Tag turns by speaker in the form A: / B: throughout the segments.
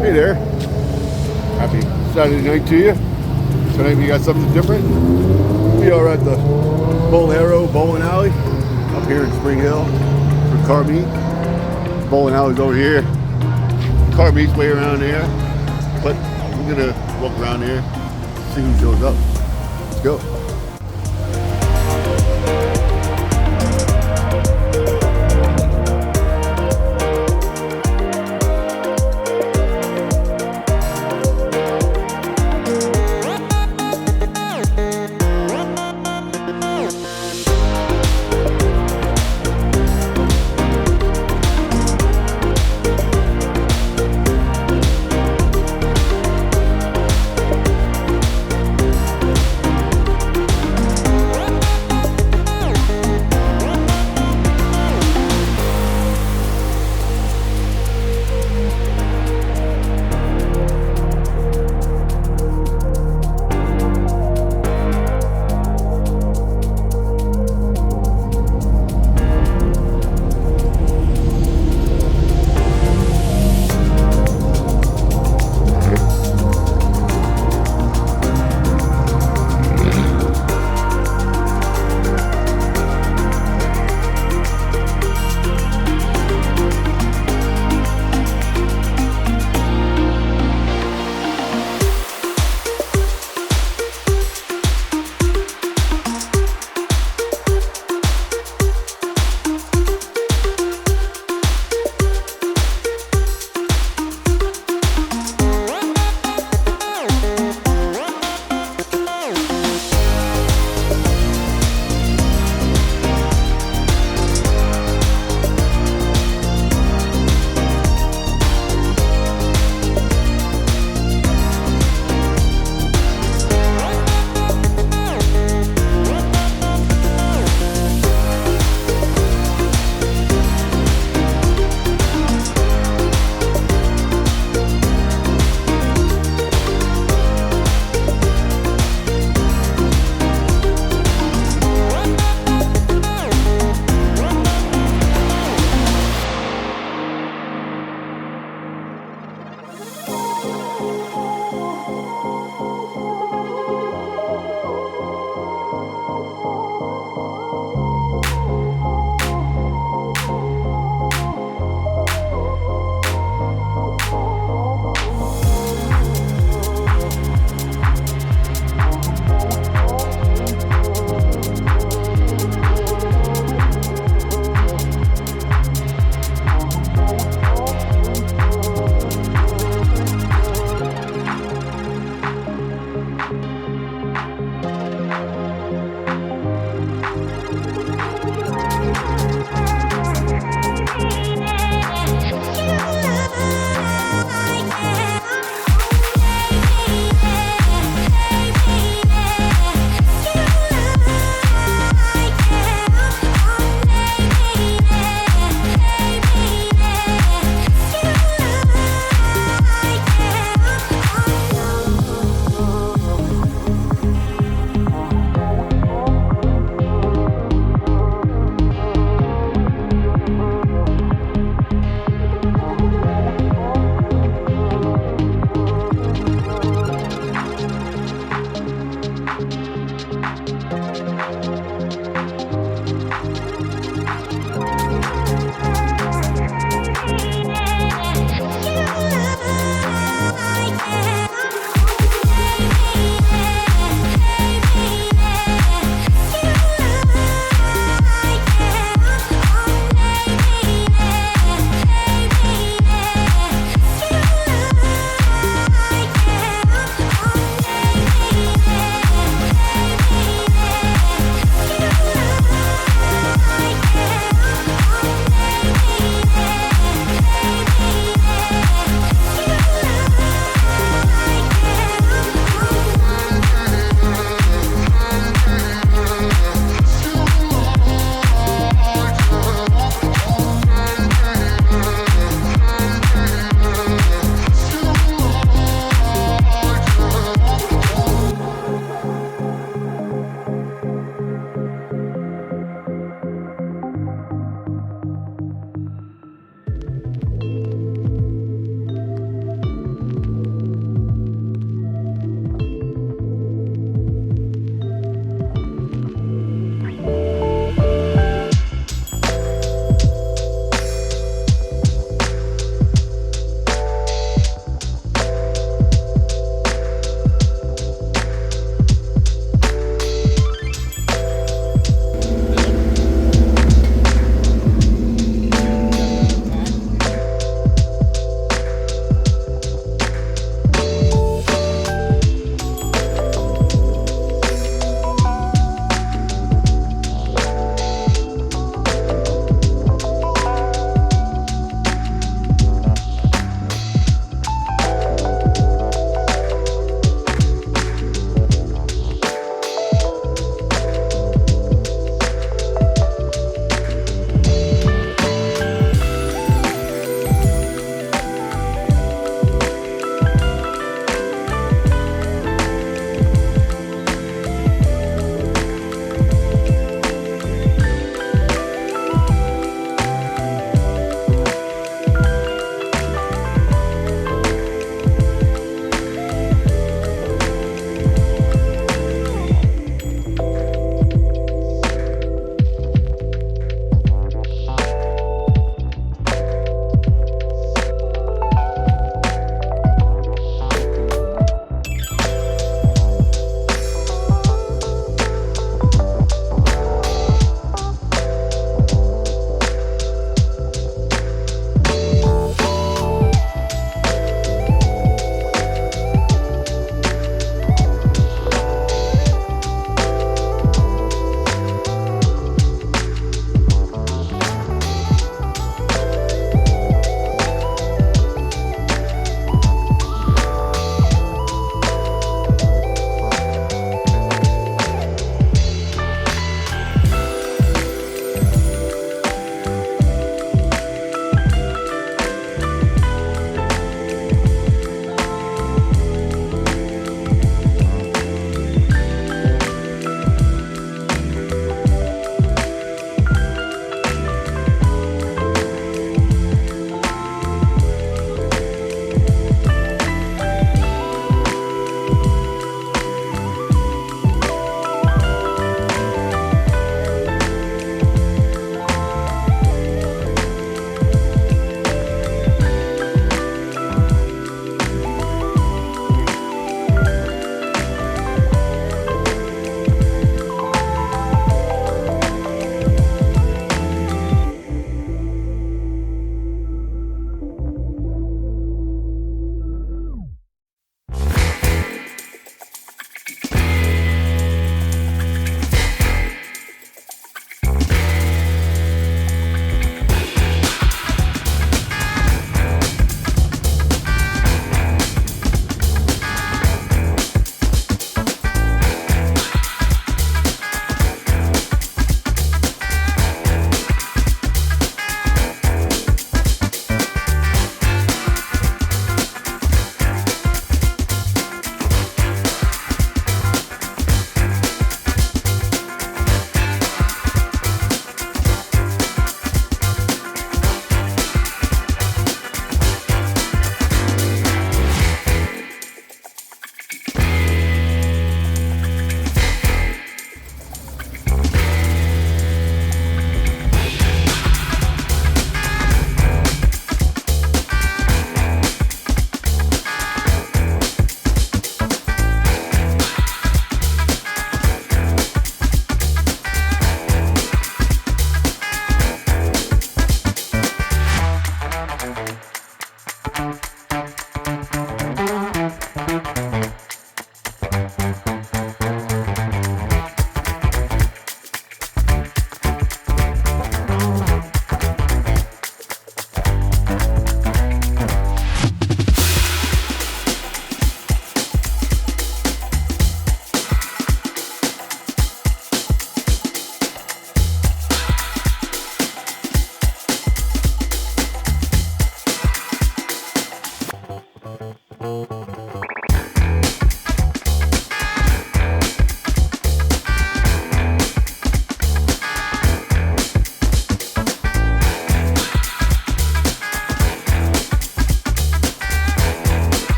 A: Hey there. Happy Saturday night to you. Tonight we got something different. We are at the Bolero Bowling Alley up here in Spring Hill for car meet. Bowling alley's over here. Car meet's way around there. But we're gonna walk around here, see who shows up. Let's go.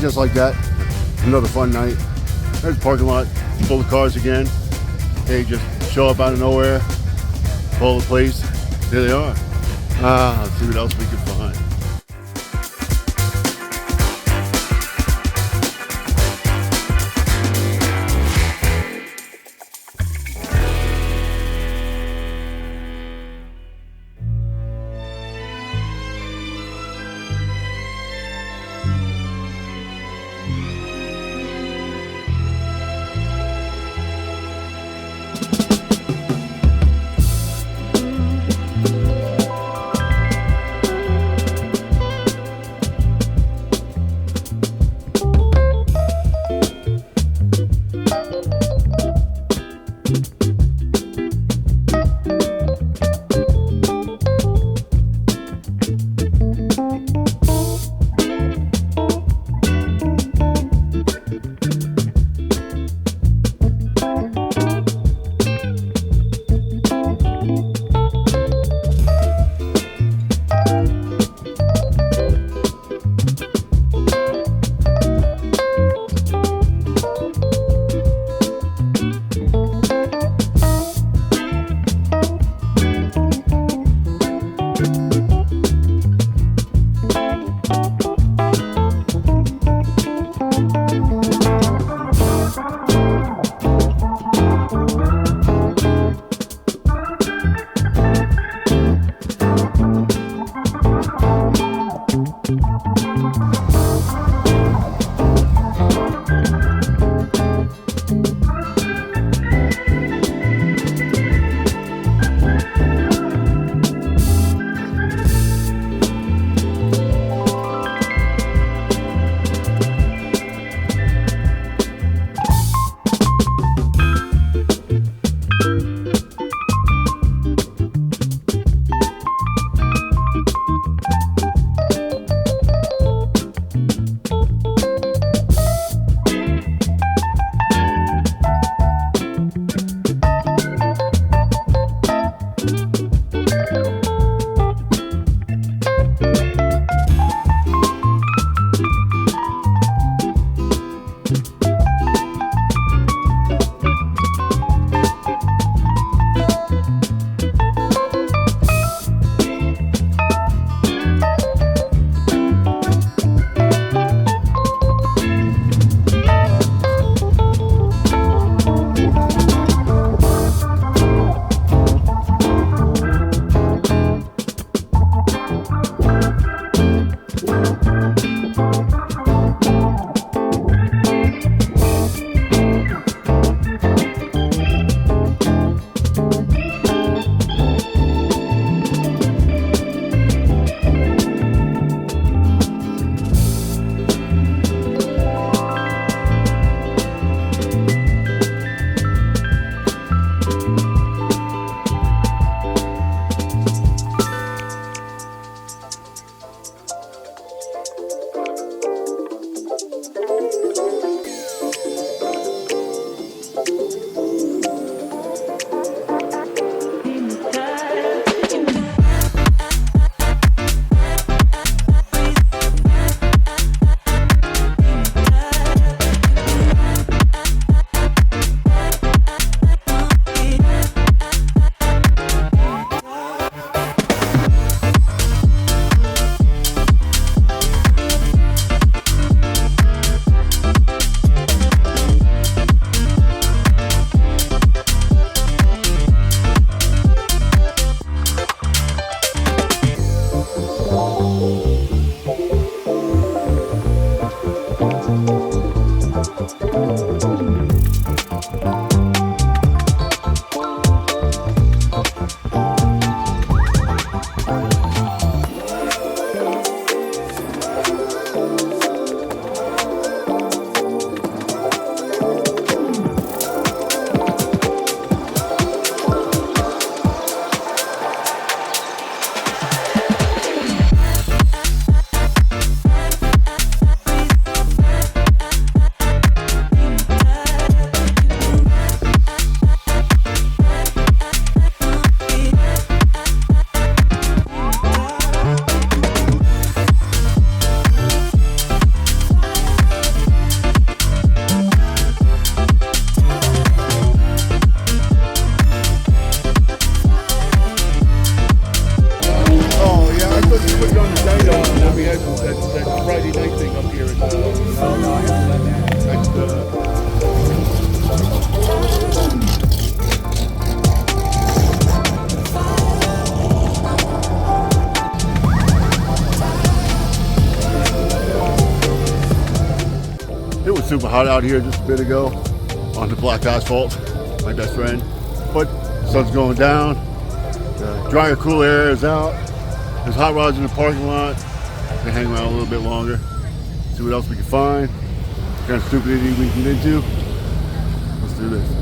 A: just like that, another fun night. There's the parking lot full of cars again. They just show up out of nowhere, call the place. There they are. Let's see what else we can find. when we had that Friday night thing up here.
B: Oh no, I haven't done that.
A: It was super hot out here just a bit ago on the black asphalt, my best friend. But the sun's going down, the drier, cool air is out. There's hot rods in the parking lot. They hang around a little bit longer, see what else we can find, what kind of stupidity we can get into. Let's do this.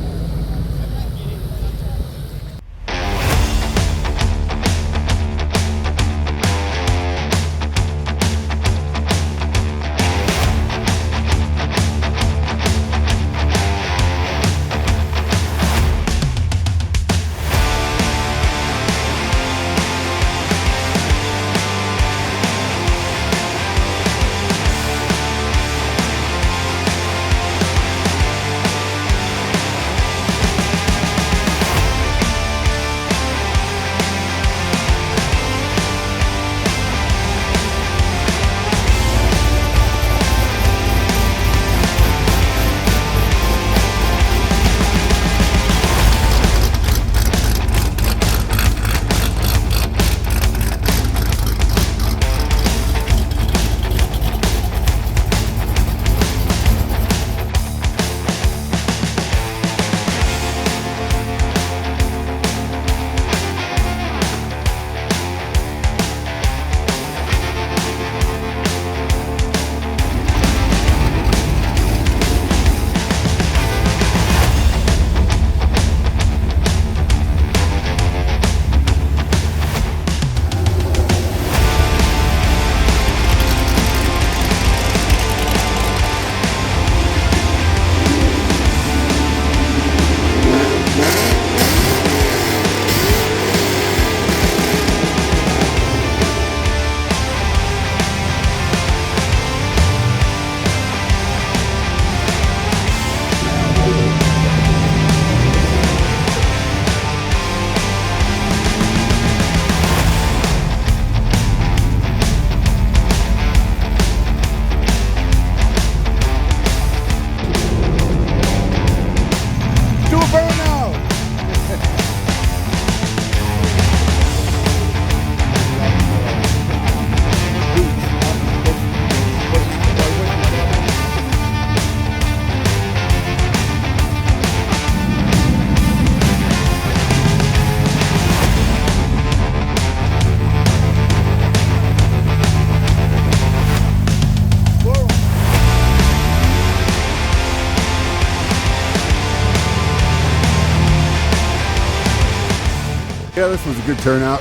A: Yeah, this was a good turnout.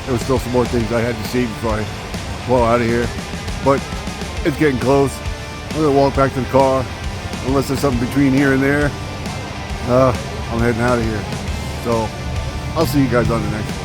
A: There was still some more things I had to see before I blow out of here. But it's getting close. I'm gonna walk back to the car. Unless there's something between here and there, I'm heading out of here. So I'll see you guys on the next one.